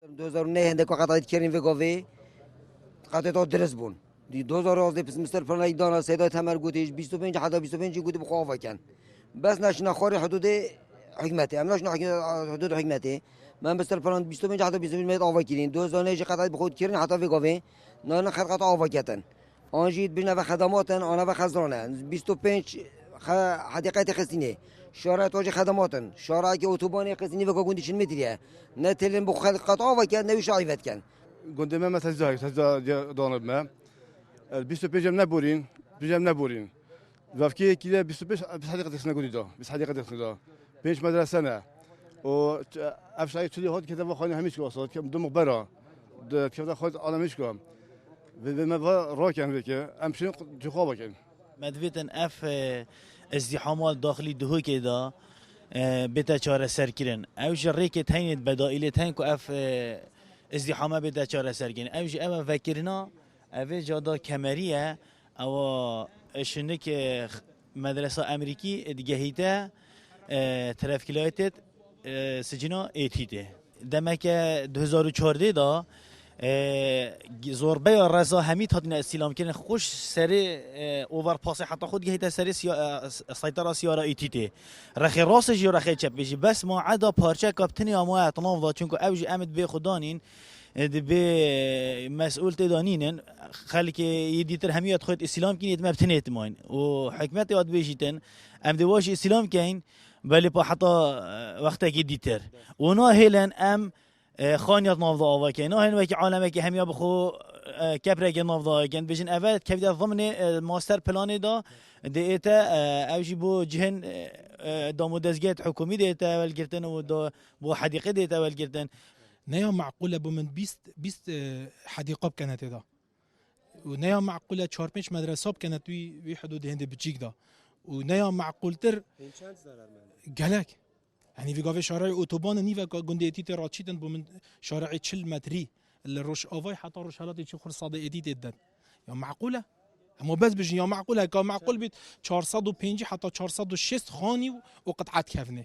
2009 هندك قطعت كريم في قوي قطعت درس بون دی 2011 پس مستر پلان دانا سیدا تمر گوتیش 25 حتی 25 گوتی بخواه کن بس نشنا خاری حدود حکمتی هم نشنا حدود حکمتی من مستر پلان 25 حتی 25 متر آوا کردین 2009 قطعت بخود کردین حتی في قوي نه خد قطع آوا کردن آنجید بنا و خدماتن آنها و خزرانه 25 حدیقت خزینه شارع توجه خدماتن شارع که اتوبانی خزینه و گوندیشن متریه نه تلن بخد قطع آوا کرد نه شعیبت کرد گنده من مثلا زای دانم ما 25 نبورین 25 نبورین وقتی که 25 حدیقت خزینه گویدا 20 حدیقت خزینه 5 مدرسه نه و افشای چلی هات که دو خانه همیش واسط که دو مقبره که خود آدمیش کم و ما راکن که امشین جوخا بکن مدویتن اف ازدحامات داخلی دهو که دا بتا چاره سر کرن اوج ریکت هینت بدائل تن کو اف ازدحامه بتا چاره سر کرن اوج اما فکرنا اوه جادا کمریه او شنک مدرسه امریکی دیگهیته ترافیکلایتت سجنا ایتیده دمک 2014 دا زوربه رضا حمید هاتن استلام کردن خوش سری اوور پاس حتی خود گهیت سری سیطره سیاره ایتیته رخی راست جی رخی چپ بشی بس ما عدا پارچه کاپتنی اما اعتناف دا چونکو اوج امد به خدانین به مسئول تدانین خلک یدیتر همیت خود استلام کنید مبتنیت ماین و حکمت یاد بیشیتن ام دواش استلام کین ولی با حتی وقتی که دیتر اونا هیلن ام خانیات نافذ آوا که نه هنوز که عالمه که همیا بخو کبره که نافذ کن بجن اول کفیده ضمن ماستر پلان دا دیتا اوجی بو جهن دامودزگت حکومی دیتا اول کردن و دا بو حدیقه دیتا اول کردن نیا معقوله بو من 20 حديقه بكانت دا ونیا معقوله 4 5 مدرسه بكانت وي حدود هند بتجيك دا ونیا معقول تر قالك يعني في قافي شارع اوتوبان نيفا قنديتي تراتشيتن بو من شارع 40 متري الروش اوفاي حتى روش حالات يشي خر صاد اديت دد يا معقوله اما بس بجي يا معقوله كان معقول بيت 405 حتى 406 خاني وقطعات كفنه